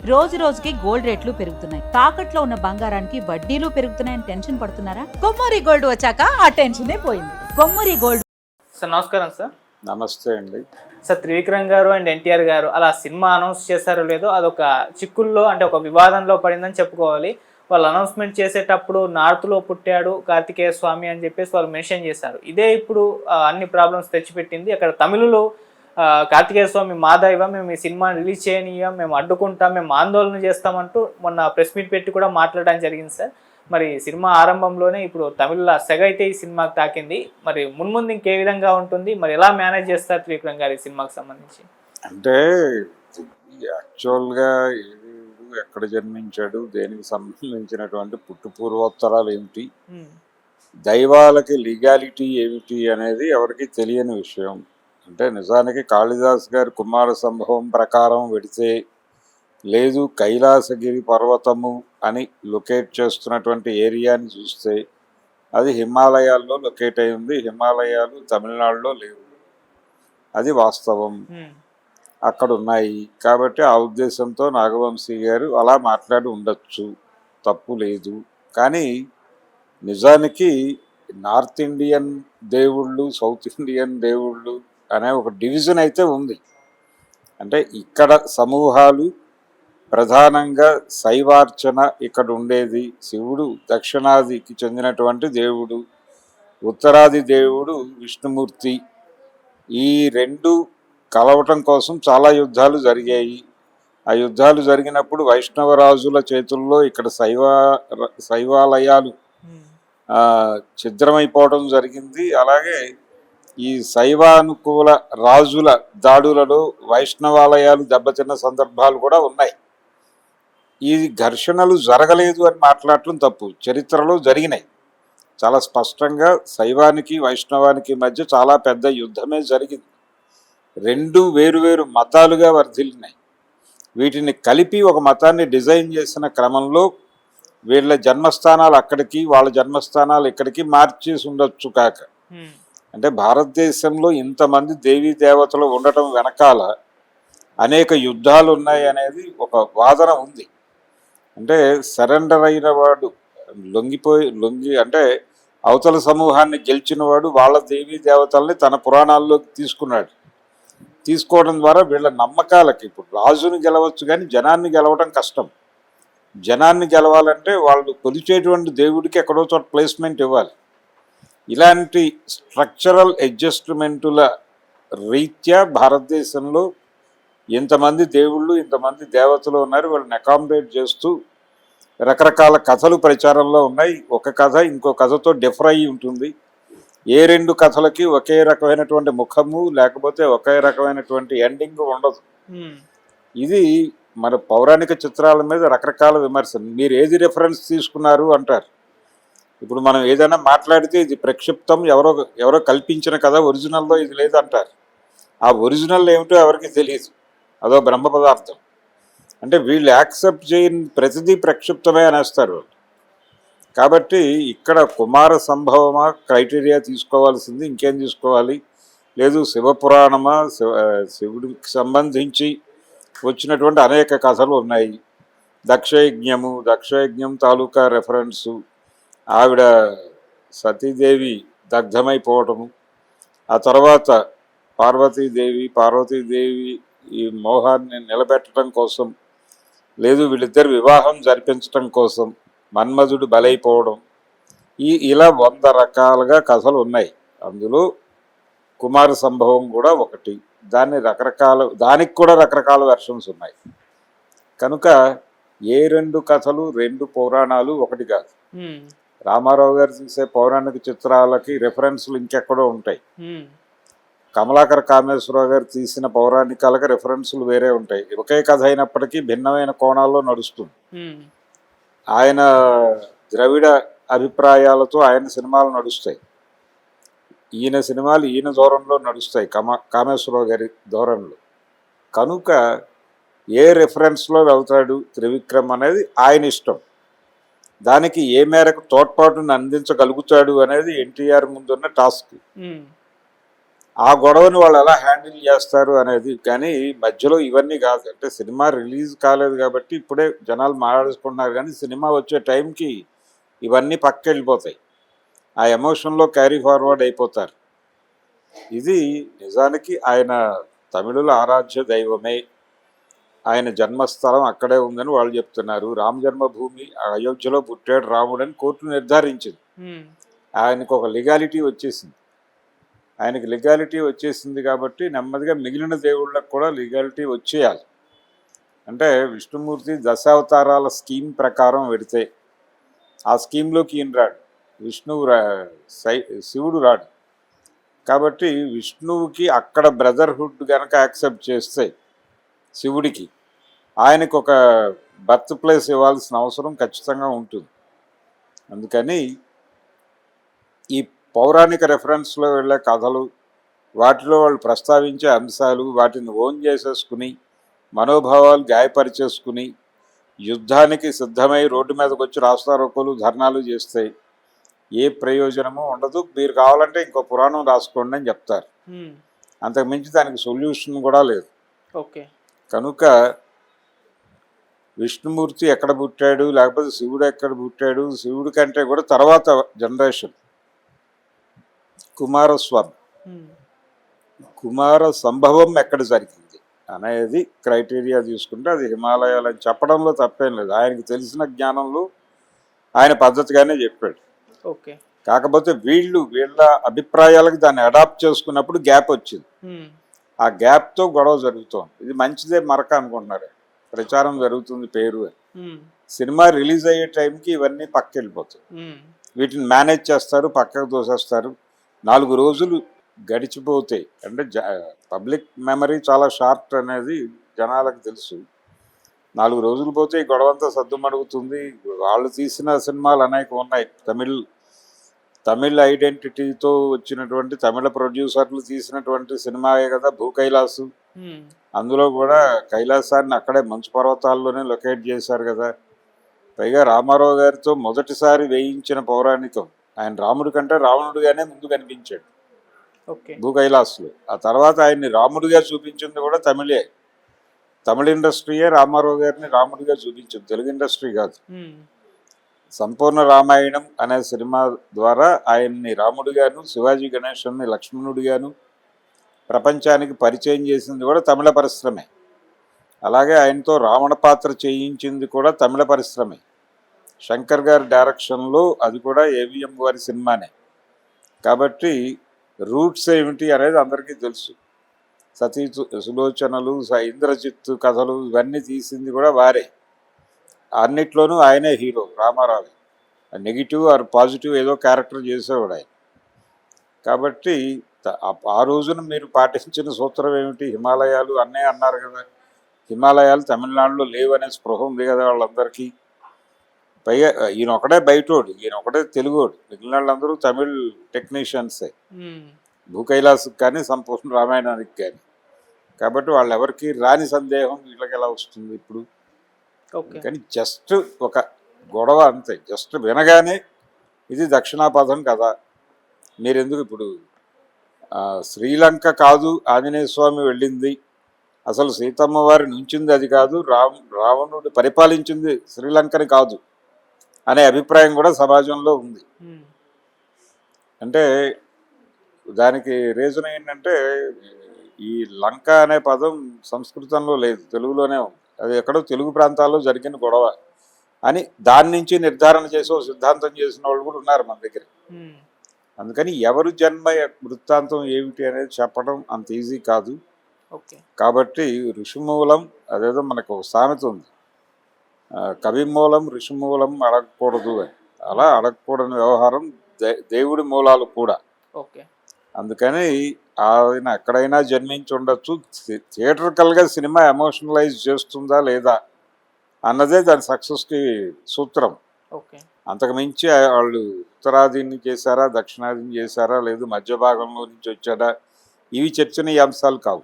రోజు రోజుకి గోల్డ్ రేట్లు పెరుగుతున్నాయి. తాకట్లో ఉన్న బంగారానికి వడ్డీలు పెరుగుతున్నాయని టెన్షన్ పడుతున్నారా? కొమ్మూరి గోల్డ్ వచ్చాక ఆ టెన్షనే పోయింది. కొమ్మూరి గోల్డ్. సార్ నమస్కారం సార్. నమస్తే అండి. సార్ త్రివిక్రమ్ గారు అండ్ ఎన్టీఆర్ గారు అలా సినిమా అనౌన్స్ చేశారో లేదో అదొక చిక్కుల్లో అంటే ఒక వివాదంలో పడిందని చెప్పుకోవాలి. వాళ్ళు అనౌన్స్మెంట్ చేసేటప్పుడు నార్త్లో పుట్టాడు కార్తికేయ స్వామి అని చెప్పేసి వాళ్ళు మెన్షన్ చేశారు. ఇదే ఇప్పుడు అన్ని ప్రాబ్లమ్స్ తెచ్చిపెట్టింది. అక్కడ తమిళలో కార్తికేయ స్వామి మా దైవం, మేము ఈ సినిమాని రిలీజ్ చేయనీయం, మేము అడ్డుకుంటాం, మేము ఆందోళన చేస్తామంటూ మొన్న ప్రెస్ మీట్ పెట్టి కూడా మాట్లాడడం జరిగింది సార్. మరి సినిమా ఆరంభంలోనే ఇప్పుడు తమిళ సెగ అయితే ఈ సినిమాకి తాకింది. మరి మున్ముందు ఇంకే విధంగా ఉంటుంది, మరి ఎలా మేనేజ్ చేస్తారు త్రివిక్రమ్ గారు ఈ సినిమాకి సంబంధించి? అంటే యాక్చువల్గా ఎక్కడ జన్మించాడు, దేనికి సంబంధించినటువంటి పుట్టు పూర్వోత్తరాలు ఏమిటి, దైవాలకి లీగాలిటీ ఏమిటి అనేది ఎవరికి తెలియని విషయం. అంటే నిజానికి కాళిదాస్ గారి కుమార సంభవం ప్రకారం వెడితే లేదు, కైలాసగిరి పర్వతము అని లొకేట్ చేస్తున్నటువంటి ఏరియాని చూస్తే అది హిమాలయాల్లో లొకేట్ అయి ఉంది. హిమాలయాలు తమిళనాడులో లేవు, అది వాస్తవం. అక్కడ ఉన్నాయి కాబట్టి ఆ ఉద్దేశంతో నాగవంశీ గారు అలా మాట్లాడి ఉండొచ్చు, తప్పు లేదు. కానీ నిజానికి నార్త్ ఇండియన్ దేవుళ్ళు, సౌత్ ఇండియన్ దేవుళ్ళు అనే ఒక డివిజన్ అయితే ఉంది. అంటే ఇక్కడ సమూహాలు ప్రధానంగా శైవార్చన ఇక్కడ ఉండేది. శివుడు దక్షిణాదికి చెందినటువంటి దేవుడు, ఉత్తరాది దేవుడు విష్ణుమూర్తి. ఈ రెండు కలవటం కోసం చాలా యుద్ధాలు జరిగాయి. ఆ యుద్ధాలు జరిగినప్పుడు వైష్ణవరాజుల చేతుల్లో ఇక్కడ శైవాలయాలు ఛిద్రమైపోవడం జరిగింది. అలాగే ఈ శైవానుకూల రాజుల దాడులలో వైష్ణవాలయాలు దెబ్బతిన్న సందర్భాలు కూడా ఉన్నాయి. ఈ ఘర్షణలు జరగలేదు అని మాట్లాడటం తప్పు. చరిత్రలో జరిగినాయి. చాలా స్పష్టంగా శైవానికి వైష్ణవానికి మధ్య చాలా పెద్ద యుద్ధమే జరిగింది. రెండు వేరువేరు మతాలుగా వర్ధిల్లినాయి. వీటిని కలిపి ఒక మతాన్ని డిజైన్ చేసిన క్రమంలో వీళ్ళ జన్మస్థానాలు అక్కడికి, వాళ్ళ జన్మస్థానాలు ఇక్కడికి మార్చేసి ఉండొచ్చు కాక. అంటే భారతదేశంలో ఇంతమంది దేవీ దేవతలు ఉండటం వెనకాల అనేక యుద్ధాలు ఉన్నాయి అనేది ఒక వాదన ఉంది. అంటే సరెండర్ అయిన వాడు, లొంగి అంటే అవతల సమూహాన్ని గెలిచిన వాడు వాళ్ళ దేవీ దేవతల్ని తన పురాణాల్లోకి తీసుకున్నాడు. తీసుకోవడం ద్వారా వీళ్ళ నమ్మకాలకి, ఇప్పుడు రాజుని గెలవచ్చు కానీ జనాన్ని గెలవడం కష్టం. జనాన్ని గెలవాలంటే వాళ్ళు కొలిచేటువంటి దేవుడికి ఎక్కడో చోట ప్లేస్మెంట్ ఇవ్వాలి. ఇలాంటి స్ట్రక్చరల్ అడ్జస్ట్మెంటుల రీత్యా భారతదేశంలో ఇంతమంది దేవుళ్ళు, ఇంతమంది దేవతలు ఉన్నారు. వాళ్ళని అకామిడేట్ చేస్తూ రకరకాల కథలు ప్రచారంలో ఉన్నాయి. ఒక కథ ఇంకో కథతో డిఫర్ అయ్యి ఉంటుంది. ఏ రెండు కథలకి ఒకే రకమైనటువంటి ముఖము లేకపోతే ఒకే రకమైనటువంటి ఎండింగ్ ఉండదు. ఇది మన పౌరాణిక చిత్రాల మీద రకరకాల విమర్శలు. మీరు ఏది రెఫరెన్స్ తీసుకున్నారు అంటారు. ఇప్పుడు మనం ఏదైనా మాట్లాడితే ఇది ప్రక్షిప్తం, ఎవరో కల్పించిన కథ, ఒరిజినల్లో ఇది లేదంటారు. ఆ ఒరిజినల్ ఏమిటో ఎవరికి తెలియదు, అదో బ్రహ్మ పదార్థం. అంటే వీళ్ళు యాక్సెప్ట్ చేయని ప్రతిదీ ప్రక్షిప్తమే అనేస్తారు వాళ్ళు. కాబట్టి ఇక్కడ కుమార సంభవమా క్రైటీరియా తీసుకోవాల్సింది, ఇంకేం తీసుకోవాలి లేదు. శివపురాణమా, శివుడికి సంబంధించి వచ్చినటువంటి అనేక కథలు ఉన్నాయి. దక్షయజ్ఞం తాలూకా రెఫరెన్సు, ఆవిడ సతీదేవి దగ్ధమైపోవటము, ఆ తర్వాత పార్వతీదేవి ఈ మోహాన్ని నిలబెట్టడం కోసం, లేదు వీళ్ళిద్దరు వివాహం జరిపించటం కోసం మన్మధుడు బలైపోవడం, ఇలా 100 రకాలుగా కథలు ఉన్నాయి. అందులో కుమార సంభవం కూడా ఒకటి. దానికి కూడా రకరకాల వెర్షన్స్ ఉన్నాయి. కనుక ఏ రెండు కథలు, రెండు పురాణాలు ఒకటి కాదు. రామారావు గారు తీసే పౌరాణిక చిత్రాలకి రెఫరెన్స్లు ఇంకెక్కడో ఉంటాయి. కమలాకర కామేశ్వరరావు గారు తీసిన పౌరాణికాలకి రెఫరెన్స్లు వేరే ఉంటాయి. ఒకే కథ అయినప్పటికీ భిన్నమైన కోణాల్లో నడుస్తుంది. ఆయన ద్రవిడ అభిప్రాయాలతో ఆయన సినిమాలు నడుస్తాయి, ఈయన సినిమాలు ఈయన ధోరణిలో నడుస్తాయి, కామేశ్వరరావు గారి ధోరణిలో. కనుక ఏ రెఫరెన్స్లో వెళ్తాడు త్రివిక్రమ్ అనేది ఆయన ఇష్టం. దానికి ఏ మేరకు తోడ్పాటును అందించగలుగుతాడు అనేది ఎన్టీఆర్ ముందున్న టాస్క్. ఆ గొడవని వాళ్ళు ఎలా హ్యాండిల్ చేస్తారు అనేది. కానీ మధ్యలో ఇవన్నీ కాదు, అంటే సినిమా రిలీజ్ కాలేదు కాబట్టి ఇప్పుడే జనాలు మాట్లాడుకుంటున్నారు, కానీ సినిమా వచ్చే టైంకి ఇవన్నీ పక్క వెళ్ళిపోతాయి, ఆ ఎమోషన్లో క్యారీ ఫార్వర్డ్ అయిపోతారు. ఇది నిజానికి ఆయన తమిళుల ఆరాధ్య దైవమే, ఆయన జన్మస్థలం అక్కడే ఉందని వాళ్ళు చెప్తున్నారు. రామ జన్మభూమి అయోధ్యలో పుట్టాడు రాముడని కోర్టు నిర్ధారించింది. ఆయనకు ఒక లీగాలిటీ వచ్చేసింది, ఆయనకి లీగాలిటీ వచ్చేసింది కాబట్టి నెమ్మదిగా మిగిలిన దేవుళ్ళకు కూడా లీగాలిటీ వచ్చేయాలి. అంటే విష్ణుమూర్తి దశావతారాల స్కీమ్ ప్రకారం పెడితే ఆ స్కీమ్లోకి ఈయన రాడు, విష్ణువు శివుడు రాడు. కాబట్టి విష్ణువుకి అక్కడ బ్రదర్హుడ్ కనుక యాక్సెప్ట్ చేస్తే శివుడికి ఆయనకు ఒక బర్త్ ప్లేస్ ఇవ్వాల్సిన అవసరం ఖచ్చితంగా ఉంటుంది. అందుకని ఈ పౌరాణిక రెఫరెన్స్లో వెళ్ళే కథలు, వాటిలో వాళ్ళు ప్రస్తావించే అంశాలు, వాటిని ఓన్ చేసేసుకుని మనోభావాలు గాయపరిచేసుకుని యుద్ధానికి సిద్ధమై రోడ్డు మీదకి వచ్చి రాస్తారోకోలు ధర్నాలు చేస్తే ఏ ప్రయోజనము ఉండదు. మీరు కావాలంటే ఇంకో పురాణం రాసుకోండి అని చెప్తారు, అంతకు మించి దానికి సొల్యూషన్ కూడా లేదు. ఓకే. కనుక విష్ణుమూర్తి ఎక్కడ పుట్టాడు, లేకపోతే శివుడు ఎక్కడ పుట్టాడు, శివుడి కంటే కూడా తర్వాత జనరేషన్ కుమారస్వామి, కుమార సంభవం ఎక్కడ జరిగింది అనేది క్రైటీరియా తీసుకుంటే అది హిమాలయాలు అని చెప్పడంలో తప్పేం లేదు. ఆయనకి తెలిసిన జ్ఞానంలో ఆయన పద్ధతిగానే చెప్పాడు. ఓకే. కాకపోతే వీళ్ళ అభిప్రాయాలకు దాన్ని అడాప్ట్ చేసుకున్నప్పుడు గ్యాప్ వచ్చింది, ఆ గ్యాప్తో గొడవ జరుగుతోంది. ఇది మంచిదే మరక అనుకుంటున్నారు, ప్రచారం జరుగుతుంది పేరు అని. సినిమా రిలీజ్ అయ్యే టైంకి ఇవన్నీ పక్క వెళ్ళిపోతాయి, వీటిని మేనేజ్ చేస్తారు, పక్కకు తోసేస్తారు. 4 రోజులు గడిచిపోతాయి. అంటే పబ్లిక్ మెమరీ చాలా షార్ట్ అనేది జనాలకు తెలుసు. 4 రోజులు పోతే ఈ గొడవంతా సద్దుమడుగుతుంది. వాళ్ళు తీసిన సినిమాలు అనేక ఉన్నాయి, తమిళ్ ఐడెంటిటీతో వచ్చినటువంటి తమిళ ప్రొడ్యూసర్లు తీసినటువంటి సినిమాయే కదా భూ కైలాసు. అందులో కూడా కైలాసాన్ని అక్కడే మంచు పర్వతాల్లోనే లొకేట్ చేశారు కదా. పైగా రామారావు గారితో మొదటిసారి వేయించిన పౌరాణికం, ఆయన రాముడి కంటే రావణుడిగానే ముందు కనిపించాడు భూ కైలాసులో. ఆ తర్వాత ఆయన్ని రాముడిగా చూపించింది కూడా తమిళే, తమిళ ఇండస్ట్రీయే రామారావు గారిని రాముడిగా చూపించింది, తెలుగు ఇండస్ట్రీ కాదు. సంపూర్ణ రామాయణం అనే సినిమా ద్వారా ఆయన్ని రాముడిగాను, శివాజీ గణేశన్ని లక్ష్మణుడిగాను ప్రపంచానికి పరిచయం చేసింది కూడా తమిళ పరిశ్రమే. అలాగే ఆయనతో రావణ పాత్ర చేయించింది కూడా తమిళ పరిశ్రమే. శంకర్ గారి డైరెక్షన్లో అది కూడా ఏవిఎం వారి సినిమానే. కాబట్టి రూట్స్ ఏమిటి అనేది అందరికీ తెలుసు. సతీ సులోచనలు, ఇంద్రజిత్తు కథలు ఇవన్నీ తీసింది కూడా వారే. అన్నిట్లోనూ ఆయనే hero, Rama Rao. Negative or positive ఏదో క్యారెక్టర్ చేసేవాడు ఆయన. కాబట్టి ఆ రోజున మీరు పాటించిన సూత్రం ఏమిటి? హిమాలయాలు అన్నీ అన్నారు కదా, హిమాలయాలు తమిళనాడులో లేవనే స్పృహ ఉంది కదా వాళ్ళందరికీ. పైగా ఈయన ఒకడే బయటోడు, ఈయన ఒకటే తెలుగోడు, మిగిలిన వాళ్ళందరూ తమిళ్ టెక్నీషియన్సే భూ కైలాసుకి కానీ సంపూర్ణ రామాయణానికి కానీ. కాబట్టి వాళ్ళు ఎవరికి రాని సందేహం వీళ్ళకి ఎలా వస్తుంది ఇప్పుడు? కానీ జస్ట్ ఒక గొడవ అంతే, జస్ట్ వినగానే ఇది దక్షిణాపథం కదా. మీరెందుకు ఇప్పుడు శ్రీలంక కాదు ఆంజనేయ స్వామి వెళ్ళింది, అసలు సీతమ్మ వారి నుంచింది అది కాదు, రావణుడు పరిపాలించింది శ్రీలంకని కాదు అనే అభిప్రాయం కూడా సమాజంలో ఉంది. అంటే దానికి రీజన్ ఏంటంటే ఈ లంక అనే పదం సంస్కృతంలో లేదు, తెలుగులోనే ఉంది. అది ఎక్కడో తెలుగు ప్రాంతాల్లో జరిగిన గొడవ అని దాని నుంచి నిర్ధారణ చేసి సిద్ధాంతం చేసిన వాళ్ళు కూడా ఉన్నారు మన దగ్గర. అందుకని ఎవరు జన్మ వృత్తాంతం ఏమిటి అనేది చెప్పడం అంత ఈజీ కాదు. కాబట్టి ఋషిమూలం అదేదో మనకు సామెత ఉంది, కవిమూలం ఋషిమూలం అడగకూడదు అని. అలా అడగకూడని వ్యవహారం దేవుడి మూలాలు కూడా. అందుకని ఆయన ఎక్కడైనా జన్మించి ఉండొచ్చు. థియేటర్కల్గా సినిమా ఎమోషనలైజ్ చేస్తుందా లేదా అన్నదే దాని సక్సెస్కి సూత్రం. అంతకు మించి వాళ్ళు ఉత్తరాదిని చేశారా, దక్షిణాదిని చేశారా, లేదు మధ్య భాగంలో నుంచి వచ్చాడా, ఇవి చర్చనీయాంశాలు కావు.